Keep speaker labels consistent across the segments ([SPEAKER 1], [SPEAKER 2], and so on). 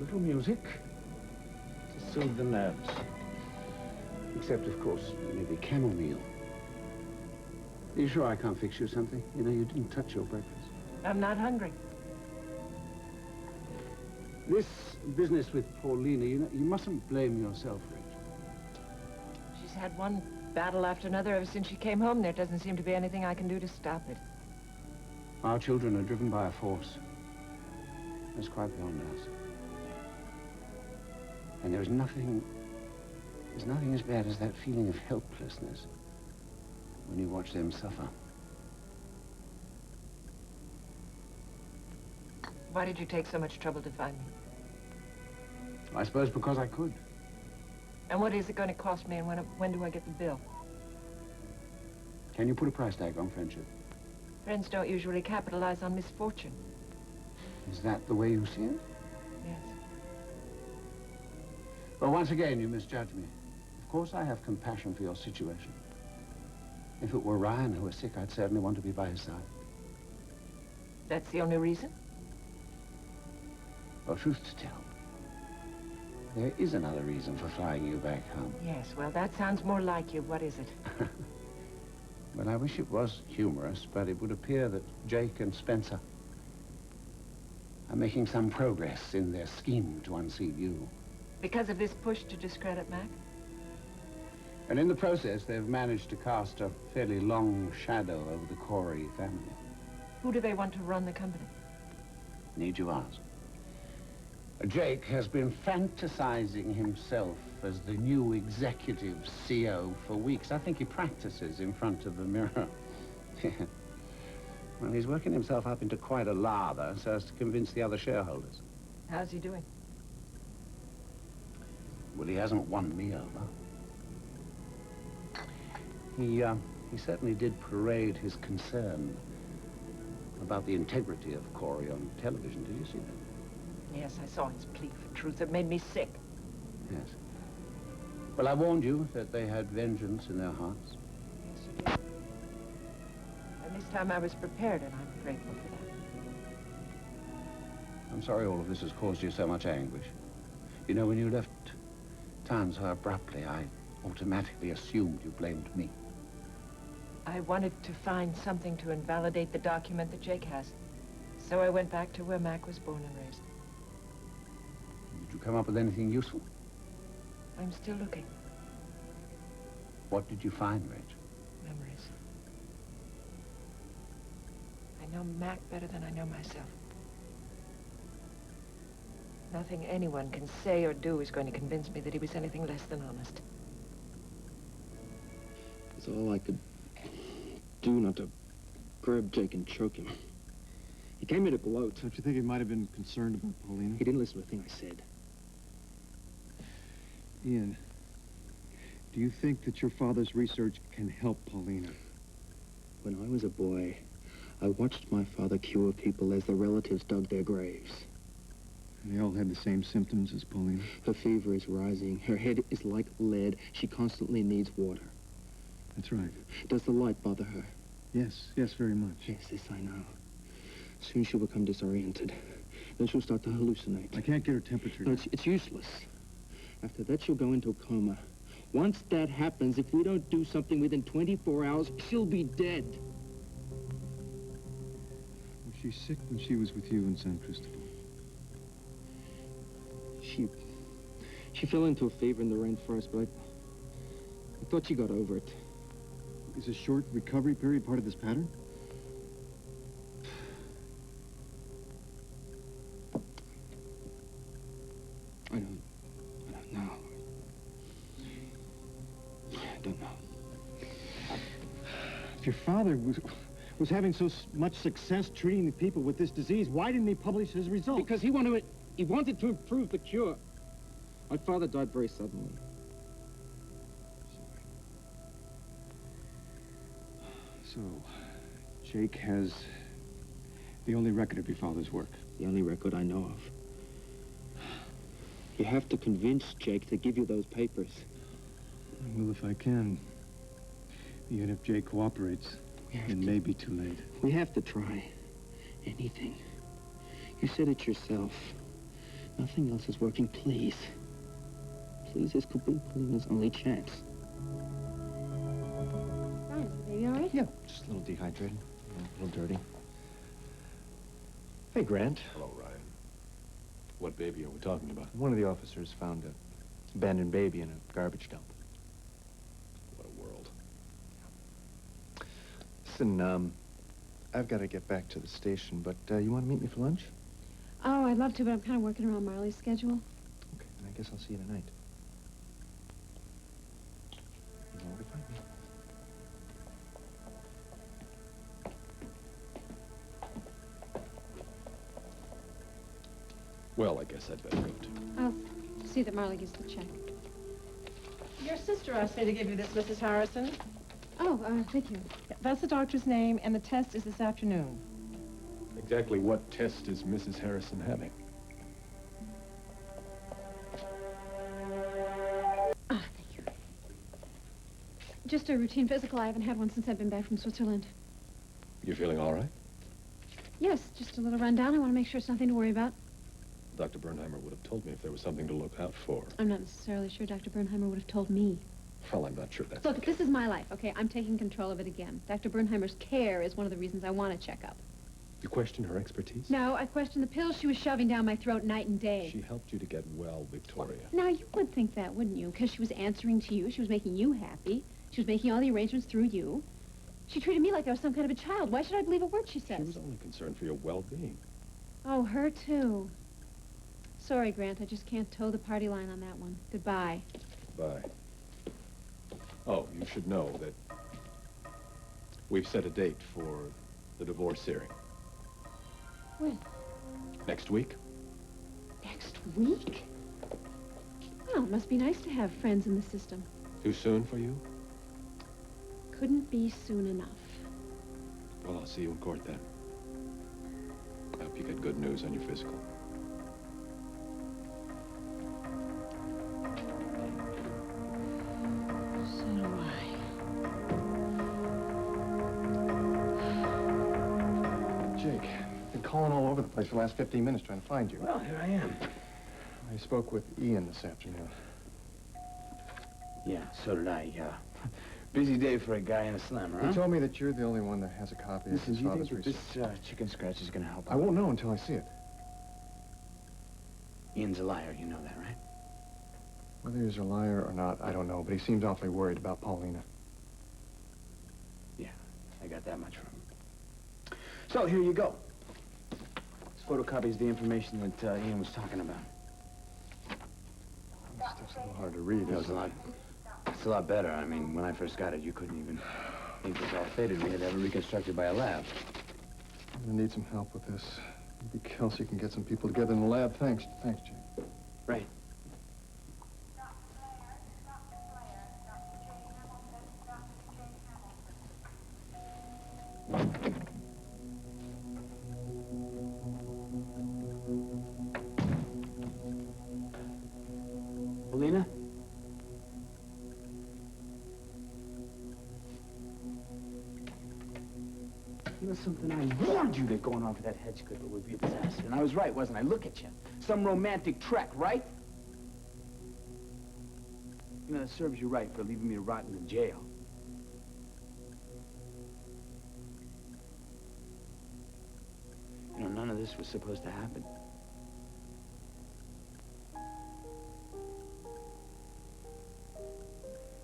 [SPEAKER 1] little music to soothe the nerves. Except, of course, maybe chamomile. Are you sure I can't fix you something? You know, you didn't touch your breakfast.
[SPEAKER 2] I'm not hungry.
[SPEAKER 1] This business with Paulina, you know, you mustn't blame yourself, Rachel.
[SPEAKER 2] She's had one battle after another ever since she came home. There doesn't seem to be anything I can do to stop it.
[SPEAKER 1] Our children are driven by a force that's quite beyond us. And there's nothing as bad as that feeling of helplessness when you watch them suffer.
[SPEAKER 2] Why did you take so much trouble to find me?
[SPEAKER 1] I suppose because I could.
[SPEAKER 2] And what is it going to cost me, and when do I get the bill?
[SPEAKER 1] Can you put a price tag on friendship?
[SPEAKER 2] Friends don't usually capitalize on misfortune.
[SPEAKER 1] Is that the way you see it?
[SPEAKER 2] Yes.
[SPEAKER 1] Well, once again, you misjudge me. Of course I have compassion for your situation. If it were Ryan who was sick, I'd certainly want to be by his side.
[SPEAKER 2] That's the only reason?
[SPEAKER 1] Well, truth to tell, there is another reason for flying you back home.
[SPEAKER 2] Yes, well, that sounds more like you. What is it?
[SPEAKER 1] Well, I wish it was humorous, but it would appear that Jake and Spencer are making some progress in their scheme to unseat you.
[SPEAKER 2] Because of this push to discredit Mac?
[SPEAKER 1] And in the process, they've managed to cast a fairly long shadow over the Cory family.
[SPEAKER 2] Who do they want to run the company?
[SPEAKER 1] Need you ask? Jake has been fantasizing himself as the new executive CEO for weeks. I think he practices in front of the mirror. Well, he's working himself up into quite a lather so as to convince the other shareholders.
[SPEAKER 2] How's he doing?
[SPEAKER 1] Well, he hasn't won me over. He certainly did parade his concern about the integrity of Cory on television. Did you see that?
[SPEAKER 2] Yes, I saw his plea for truth. It made me sick.
[SPEAKER 1] Yes. Well, I warned you that they had vengeance in their hearts.
[SPEAKER 2] Yes, you did. And this time I was prepared, and I'm grateful for that.
[SPEAKER 1] I'm sorry all of this has caused you so much anguish. You know, when you left town so abruptly, I automatically assumed you blamed me.
[SPEAKER 2] I wanted to find something to invalidate the document that Jake has. So I went back to where Mac was born and raised.
[SPEAKER 1] Did you come up with anything useful?
[SPEAKER 2] I'm still looking.
[SPEAKER 1] What did you find, Rachel?
[SPEAKER 2] Memories. I know Mac better than I know myself. Nothing anyone can say or do is going to convince me that he was anything less than honest.
[SPEAKER 3] It's all I could do not to grab Jake and choke him. He came here to gloat.
[SPEAKER 4] Don't you think he might have been concerned about Paulina?
[SPEAKER 3] He didn't listen to a thing I said.
[SPEAKER 4] Ian, do you think that your father's research can help Paulina?
[SPEAKER 3] When I was a boy, I watched my father cure people as their relatives dug their graves.
[SPEAKER 4] And they all had the same symptoms as Paulina?
[SPEAKER 3] Her fever is rising. Her head is like lead. She constantly needs water.
[SPEAKER 4] That's right.
[SPEAKER 3] Does the light bother her?
[SPEAKER 4] Yes, very much.
[SPEAKER 3] Yes, this I know. Soon she'll become disoriented. Then she'll start to hallucinate.
[SPEAKER 4] I can't get her temperature.
[SPEAKER 3] No, it's useless. After that, she'll go into a coma. Once that happens, if we don't do something within 24 hours, she'll be dead.
[SPEAKER 4] Was she sick when she was with you in San Cristobal?
[SPEAKER 3] She fell into a fever in the rainforest, but I thought she got over it.
[SPEAKER 4] Is a short recovery period part of this pattern?
[SPEAKER 3] I don't know. I don't know.
[SPEAKER 4] If your father was having so much success treating the people with this disease, why didn't he publish his results?
[SPEAKER 3] Because he wanted to improve the cure. My father died very suddenly.
[SPEAKER 4] So, Jake has the only record of your father's work.
[SPEAKER 3] The only record I know of. You have to convince Jake to give you those papers.
[SPEAKER 4] Well, if I can. Even if Jake cooperates, it may be too late.
[SPEAKER 3] We have to try anything. You said it yourself. Nothing else is working, please. Please, this could be Paulina's only chance.
[SPEAKER 5] Ryan, is the baby all right?
[SPEAKER 4] Yeah, just a little dehydrated, a little dirty. Hey, Grant.
[SPEAKER 6] Hello, Ryan. What baby are we talking about?
[SPEAKER 4] One of the officers found an abandoned baby in a garbage dump.
[SPEAKER 6] What a world.
[SPEAKER 4] Listen, I've got to get back to the station, but you want to meet me for lunch?
[SPEAKER 5] Oh, I'd love to, but I'm kind of working around Marley's schedule.
[SPEAKER 4] Okay, then I guess I'll see you tonight. You know where to find me.
[SPEAKER 6] Well, I guess I'd better go, too.
[SPEAKER 5] I'll see that Marley gets the check.
[SPEAKER 2] Your sister asked me to give you this, Mrs. Harrison.
[SPEAKER 5] Oh, thank you.
[SPEAKER 2] That's the doctor's name, and the test is this afternoon.
[SPEAKER 6] Exactly what test is Mrs. Harrison having?
[SPEAKER 5] Ah, thank you. Just a routine physical. I haven't had one since I've been back from Switzerland.
[SPEAKER 6] You feeling all right?
[SPEAKER 5] Yes, just a little rundown. I want to make sure it's nothing to worry about.
[SPEAKER 6] Dr. Bernheimer would have told me if there was something to look out for.
[SPEAKER 5] I'm not necessarily sure Dr. Bernheimer would have told me.
[SPEAKER 6] Well, I'm not sure that's...
[SPEAKER 5] Look, this is my life, okay? I'm taking control of it again. Dr. Bernheimer's care is one of the reasons I want to check up.
[SPEAKER 6] You question her expertise?
[SPEAKER 5] No, I question the pills she was shoving down my throat night and day.
[SPEAKER 6] She helped you to get well, Victoria.
[SPEAKER 5] Now, you would think that, wouldn't you? Because she was answering to you. She was making you happy. She was making all the arrangements through you. She treated me like I was some kind of a child. Why should I believe a word she
[SPEAKER 6] She
[SPEAKER 5] says?
[SPEAKER 6] was only concerned for your well-being.
[SPEAKER 5] Oh, her too. Sorry, Grant. I just can't toe the party line on that one. Goodbye.
[SPEAKER 6] Bye. Oh, you should know that we've set a date for the divorce hearing.
[SPEAKER 5] When?
[SPEAKER 6] Next week?
[SPEAKER 5] Next week? Well, it must be nice to have friends in the system.
[SPEAKER 6] Too soon for you?
[SPEAKER 5] Couldn't be soon enough.
[SPEAKER 6] Well, I'll see you in court then. I hope you get good news on your physical.
[SPEAKER 5] So do I.
[SPEAKER 4] Jake, been calling all over the place for the last 15 minutes trying to find you.
[SPEAKER 7] Well, here I am.
[SPEAKER 4] I spoke with Ian this afternoon.
[SPEAKER 7] Yeah, so did I. Busy day for a guy in a slammer, huh?
[SPEAKER 4] He told me that you're the only one that has a copy
[SPEAKER 7] Listen,
[SPEAKER 4] of
[SPEAKER 7] do
[SPEAKER 4] his
[SPEAKER 7] you
[SPEAKER 4] father's
[SPEAKER 7] think that
[SPEAKER 4] receipt.
[SPEAKER 7] this chicken scratch is going to help
[SPEAKER 4] I
[SPEAKER 7] him?
[SPEAKER 4] won't know until I see it.
[SPEAKER 7] Ian's a liar, you know that, right?
[SPEAKER 4] Whether he's a liar or not, I don't know, but he seems awfully worried about Paulina.
[SPEAKER 7] Yeah, I got that much from him. So, here you go. This photocopies the information that Ian was talking about.
[SPEAKER 4] This stuff's a little hard to read,
[SPEAKER 7] It's a lot better. I mean, when I first got it, you couldn't even think it was all faded. We had to have it reconstructed by a lab.
[SPEAKER 4] I'm gonna need some help with this. Maybe Kelsey can get some people together in the lab. Thanks, Jake.
[SPEAKER 7] Right. Paulina? You know something? I warned you that going on for that hedge clipper would be a disaster. And I was right, wasn't I? Look at you. Some romantic trek, right? You know, that serves you right for leaving me to rot in the jail. You know, none of this was supposed to happen.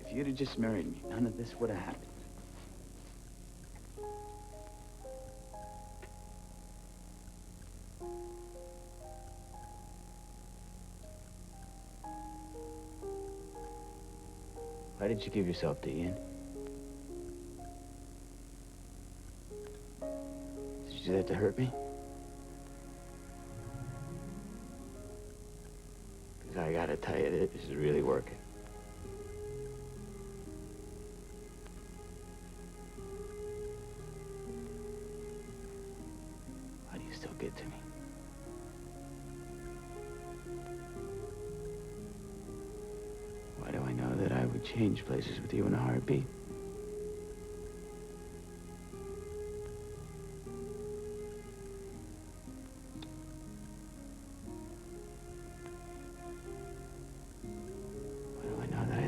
[SPEAKER 7] If you'd have just married me, none of this would have happened. Why did you give yourself to Ian? Did you do that to hurt me? Because I gotta tell you, this is really working. Why do you still get to me? Why do I know that I would change places with you in a heartbeat?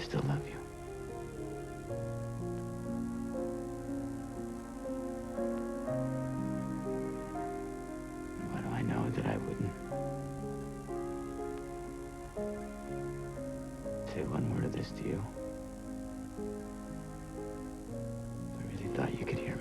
[SPEAKER 7] still love you. Why do I know that I wouldn't say one word of this to you? I really thought you could hear me.